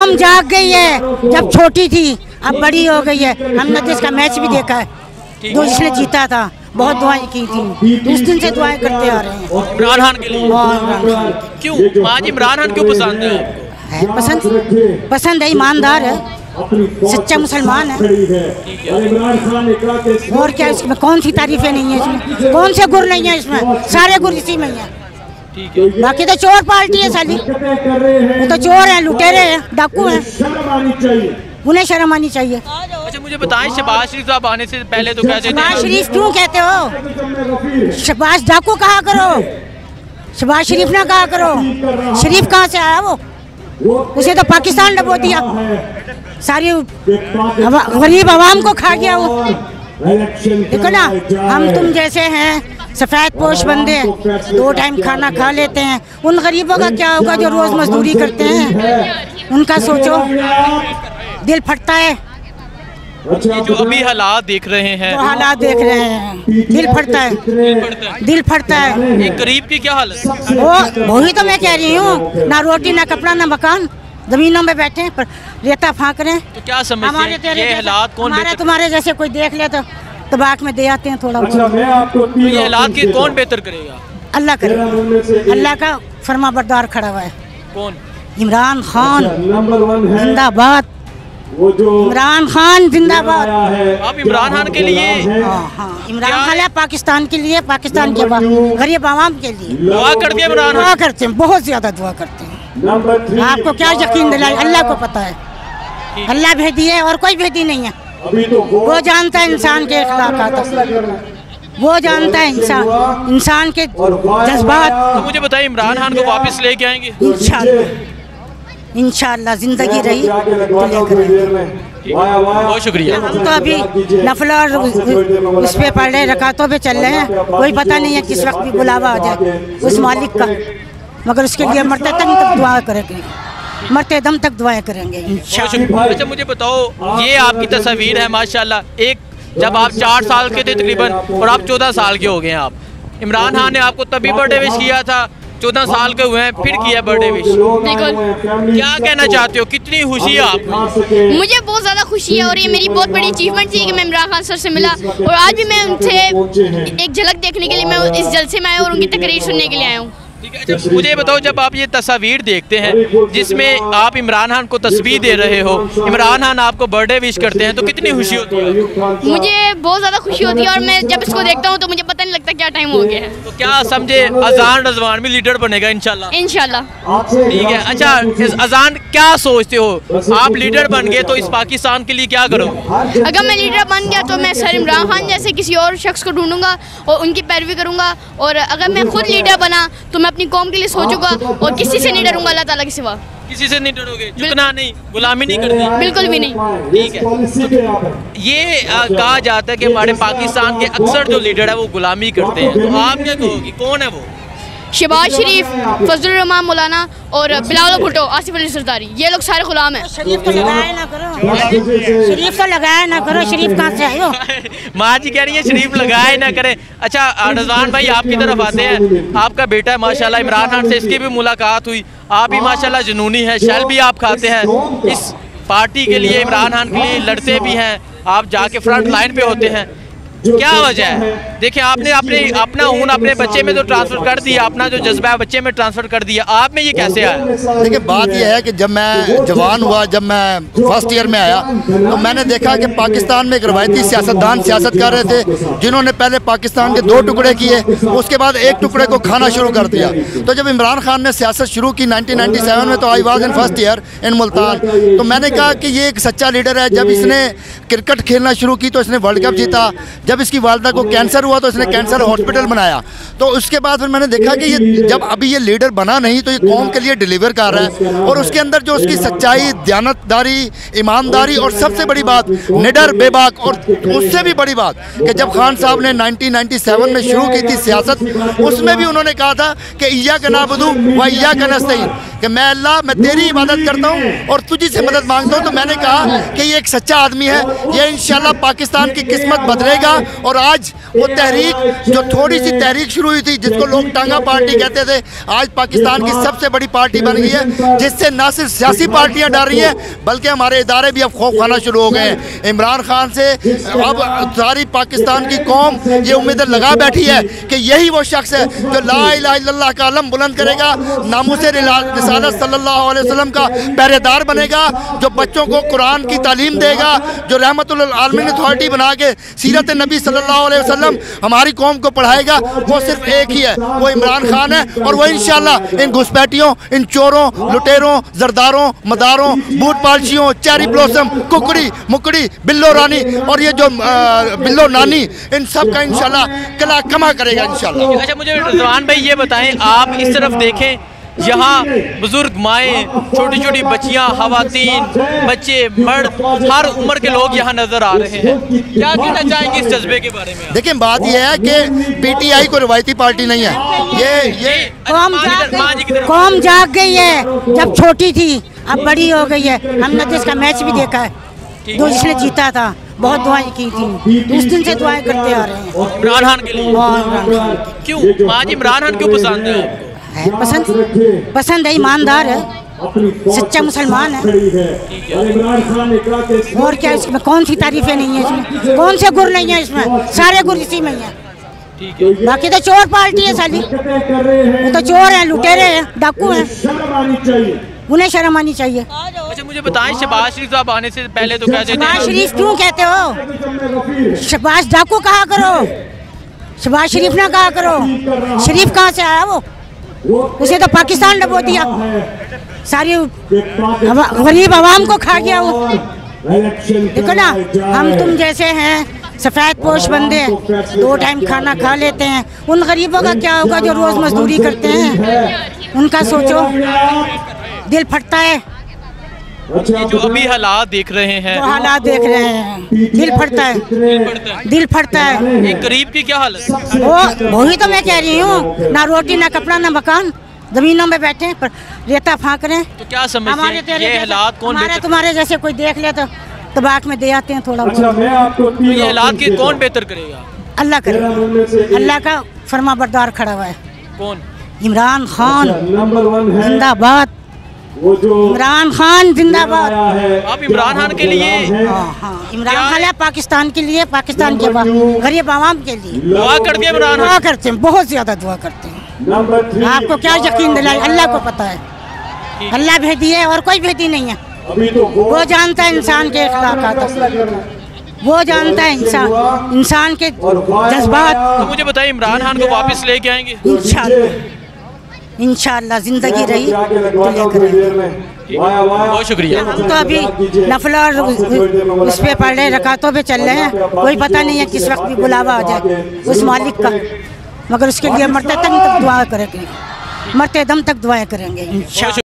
कौम जाग गई है, जब छोटी थी अब बड़ी हो गई है। हमने तो इसका मैच भी देखा है, जो जिसने जीता था, बहुत दुआएं की थी, उस दिन से दुआएं करते आ रहे हैं इमरान खान के लिए। इमरान खान क्यों आज इमरान खान क्यों पसंद है आपको? है पसंद है, ईमानदार है, सच्चा मुसलमान है। और क्या इसमें कौन सी तारीफें नहीं है, इसमें कौन से गुर नहीं है, इसमें सारे गुर इसी में है। बाकी तो चोर पार्टी है साली, वो तो चोर है, लुटेरे हैं, डाकू हैं, उन्हें शर्म आनी चाहिए। अच्छा मुझे बताएं, शहबाज शरीफ साहब आने से पहले तो कहते थे शहबाज शरीफ क्यों कहते हो? शहबाज डाकू कहा करो, शहबाज शरीफ ना कहा करो। शरीफ कहाँ से आया वो? उसे तो पाकिस्तान डबो दिया, सारी गरीब आवाम को खा गया वो। देखो ना, हम तुम जैसे हैं सफ़ेद पोश बंदे, 2 टाइम खाना खा लेते हैं, उन गरीबों का क्या होगा जो रोज़ मजदूरी करते हैं? उनका सोचो, दिल फटता है। ये जो अभी हालात देख रहे हैं, जो हालात देख रहे हैं, दिल फटता है, दिल फटता है। एक गरीब की क्या हालत? वही तो मैं कह रही हूँ, ना रोटी ना कपड़ा ना मकान, जमीनों में बैठे पर रेता फाँक रहे हैं। तो क्या समझते हैं ये हालात कौन हमारे तुम्हारे जैसे कोई देख ले तो तबाक में दे आते हैं थोड़ा। तो ये हालात की कौन बेहतर करेगा? अल्लाह करेगा, अल्लाह का फरमा बरदार खड़ा हुआ है। कौन? इमरान खान जिंदाबाद, इमरान खान जिंदाबाद। आप इमरान खान के लिए? हाँ, इमरान खान है पाकिस्तान के लिए, पाकिस्तान के गरीब आवाम के लिए दुआ करते हैं। इमरान दुआ करते हैं, बहुत ज्यादा दुआ करते हैं। आपको क्या यकीन दिलाए, अल्लाह को पता है, अल्लाह भेदी है और कोई भेदी नहीं है। वो जानता है इंसान के अखलाक़ात, वो जानता है इंसान के जज्बात। तो मुझे बताइए, इमरान खान को वापस लेके आएंगे? इंशाअल्लाह जिंदगी रही तो लेकर आएंगे। बहुत शुक्रिया। हम तो अभी नफल और उस पे पढ़ रहे, रकातों पे चल रहे हैं, कोई पता नहीं है किस वक्त भी बुलावा आ जाए उस मालिक का, मगर उसके लिए मरते दम तक दुआ करेंगे, मरते दम तक दुआएं करेंगे इंशाअल्लाह। अच्छा मुझे बताओ, ये आपकी तस्वीर है माशाल्लाह, एक जब आप 4 साल के थे तकरीबन और आप 14 साल के हो गए हैं आप। इमरान खान ने आपको तभी बर्थडे विश किया था, 14 साल के हुए हैं फिर किया बर्थडे विश। क्या कहना चाहते हो, कितनी खुशी है आपको? मुझे बहुत ज़्यादा खुशी है और ये मेरी बहुत बड़ी अचीवमेंट थी कि मैं इमरान खान सर से मिला और आज भी मैं उनसे एक झलक देखने के लिए मैं इस जलसे में आया और उनकी तकरीर सुनने के लिए आया हूँ। अच्छा मुझे बताओ, जब आप ये तस्वीर देखते हैं जिसमें आप इमरान खान को तस्वीर दे रहे हो, इमरान खान आपको बर्थडे विश करते हैं, तो कितनी खुशी होती है? मुझे बहुत ज़्यादा खुशी होती है और मैं जब इसको देखता हूँ तो मुझे पता नहीं लगता क्या टाइम हो गया है। तो क्या समझे, अजान रजवान भी लीडर बनेगा इंशाल्लाह? इंशाल्लाह। ठीक है। अच्छा इस अजान क्या सोचते हो, आप लीडर बन गए तो इस पाकिस्तान के लिए क्या करोगे? अगर मैं लीडर बन गया तो मैं सर इमरान खान जैसे किसी और शख्स को ढूंढूंगा और उनकी पैरवी करूंगा, और अगर मैं खुद लीडर बना तो मैं अपनी कौम के लिए सोचूंगा और किसी से नहीं डरूंगा अल्लाह ताला के सिवा। किसी से नहीं डरोगे? झुकना नहीं, गुलामी नहीं करनी? बिल्कुल भी नहीं। ठीक है। ये कहा जाता है कि हमारे पाकिस्तान के अक्सर जो लीडर है वो गुलामी करते हैं, तो आप क्या कहोगे, कौन है वो? शहबाज शरीफ, फजलुर रहमान मौलाना और बिलावल भुट्टो, आसिफ अली सरदारी, ये लोग सारे गुलाम हैं। शरीफ तो लगाया ना करो, शरीफ तो लगाया ना करो, शरीफ कहाँ से आयो? माँ जी कह रही है शरीफ लगाए ना करें। अच्छा रज़वान भाई आपकी तरफ आते हैं, आपका बेटा है माशाल्लाह इमरान खान से इसकी भी मुलाकात हुई, आप भी माशाल्लाह जुनूनी है, शैल भी आप खाते हैं, इस पार्टी के लिए इमरान खान के लिए लड़ते भी हैं, आप जाके फ्रंट लाइन पे होते हैं, क्या वजह है? देखिए आपने अपना खून अपने बच्चे में तो ट्रांसफ़र कर दिया, अपना जो जज्बा है बच्चे में ट्रांसफ़र कर दिया, आप में ये कैसे आया? देखिए बात यह है कि जब मैं जवान हुआ, जब मैं फर्स्ट ईयर में आया तो मैंने देखा कि पाकिस्तान में एक रवायती सियासतदान सियासत कर रहे थे, जिन्होंने पहले पाकिस्तान के 2 टुकड़े किए, उसके बाद 1 टुकड़े को खाना शुरू कर दिया। तो जब इमरान खान ने सियासत शुरू की 1997 में, तो I was in first year in Multan, तो मैंने कहा कि ये एक सच्चा लीडर है। जब इसने क्रिकेट खेलना शुरू की तो इसने वर्ल्ड कप जीता, जब इसकी वालदा को कैंसर हुआ तो इसने कैंसर हॉस्पिटल बनाया। तो उसके बाद फिर मैंने देखा कि ये जब अभी ये लीडर बना नहीं तो ये कौम के लिए डिलीवर कर रहा है, और उसके अंदर जो उसकी सच्चाई, दयानतदारी, ईमानदारी और सबसे बड़ी बात निडर बेबाक, और उससे भी बड़ी बात कि जब खान साहब ने 1997 में शुरू की थी सियासत, उसमें भी उन्होंने कहा था कि इय्याका नअबुदु व इय्याका नस्तईन, कि मैं अल्लाह मैं तेरी इबादत करता हूँ और तुझी से मदद मांगता हूँ। तो मैंने कहा कि ये एक सच्चा आदमी है, ये इंशाल्लाह पाकिस्तान की किस्मत बदलेगा और आज वो तहरीक जो थोड़ी सी तहरीक शुरू हुई थी, जिसको लोग टांगा पार्टी कहते थे, आज पाकिस्तान की सबसे बड़ी पार्टी बन गई है, जिससे न सिर्फ सियासी पार्टियां डर रही हैं बल्कि हमारे इदारे भी अब खौफ खाना शुरू हो गए हैं। इमरान खान से अब सारी पाकिस्तान की कौम ये उम्मीदें लगा बैठी है कि यही वो शख्स है जो ला इलाहा इल्लल्लाह का अलम बुलंद करेगा, नामूसे रिसालत सल्लल्लाहु अलैहि वसल्लम का पहरेदार बनेगा, जो बच्चों को कुरान की तालीम देगा, जो रहमतुल आलमीन अथॉरिटी बना के सीरत नबी सल्लल्लाहु अलैहि वसल्लम हमारी कौम को पढ़ाएगा। वो सिर्फ एक ही है, वो इमरान खान है। और वो इंशाल्लाह इन घुसपैठियों, इन चोरों, लुटेरों, जरदारों, मदारों, बूट पालशियों, चेरी ब्लॉसम, कुकड़ी, मुकड़ी, बिल्लो रानी और ये जो बिल्लो नानी, इन सब का इंशाल्लाह कला कमा करेगा इंशाल्लाह। अच्छा, मुझे रिजवान भाई ये बताएं, आप इस तरफ देखें, यहाँ बुजुर्ग माएँ, छोटी छोटी बच्चियाँ, खवातीन, बच्चे, मर्द, हर उम्र के लोग यहाँ नजर आ रहे हैं। क्या कहना चाहेंगे इस जज्बे के बारे में? देखिए, बात यह है कि पीटीआई को रवायती पार्टी नहीं है। ये कौम जाग गई है, जब छोटी थी अब बड़ी हो गई है। हमने तो इसका मैच भी देखा है, जो जिसने जीता था, बहुत दुआएं की थी, उस दिन से दुआएं करते आ रहे हैं इमरान खान के लिए। क्यों माँ जी, इमरान खान क्यों पसंद है आपको? पसंद है, ईमानदार है, सच्चा मुसलमान है। और क्या इसमें कौन सी तारीफें नहीं है, इसमें कौन से गुर नहीं है, इसमें सारे गुर इसी में है। बाकी तो चोर पार्टी है साली, वो तो चोर है, लुटेरे हैं, डाकू हैं, उन्हें शर्म आनी चाहिए। अच्छा, मुझे बताएं, शहबाज शरीफ साहब आने से पहले तो कहते थे, शहबाज शरीफ क्यों कहते हो? शहबाज डाकू कहा करो, शहबाज शरीफ ना कहा करो। शरीफ कहाँ से आया वो? उसे तो पाकिस्तान डबो दिया, सारी गरीब आवाम को खा गया वो। देखो ना, हम तुम जैसे हैं सफ़ेद पोश बंदे, 2 टाइम खाना खा लेते हैं, उन गरीबों का क्या होगा जो रोज़ मजदूरी करते हैं? उनका सोचो, दिल फटता है। ये जो अभी हालात देख रहे हैं, जो हालात देख रहे हैं, दिल फटता है, दिल फटता है। एक गरीब की क्या हालत? वही तो मैं कह रही हूँ, ना रोटी ना कपड़ा ना मकान, जमीनों में बैठे हैं, पर रेता फाँक रहे हैं। तो क्या समझते हैं ये हालात कौन? हमारे तुम्हारे जैसे कोई देख ले तो तबाक में दे आते हैं थोड़ा। तो ये हालात की कौन बेहतर करेगा? अल्लाह करेगा, अल्लाह का फरमा बरदार खड़ा हुआ है। कौन? इमरान खान जिंदाबाद, इमरान खान जिंदाबाद। आप इमरान खान के लिए? हाँ, इमरान खान है पाकिस्तान के लिए, पाकिस्तान के गरीब आवाम के लिए दुआ करते हैं। इमरान दुआ करते हैं, बहुत ज्यादा दुआ करते हैं। आपको क्या यकीन दिलाए, अल्लाह को पता है, अल्लाह भेदी है और कोई भेदी नहीं है। वो जानता है इंसान के अखलाक़ात, वो जानता है इंसान के जज्बात। तो मुझे बताइए, इमरान खान को वापस लेके आएंगे? इंशाअल्लाह जिंदगी रही तो लेकर आएंगे। बहुत शुक्रिया। हम तो अभी नफल और उस पे पढ़ रहे, रकातों पे चल रहे हैं, कोई पता नहीं है किस वक्त भी बुलावा आ जाए उस मालिक का, मगर उसके लिए मरते दम तक दुआ करेंगे, मरते दम तक दुआएं करेंगे इंशाअल्लाह।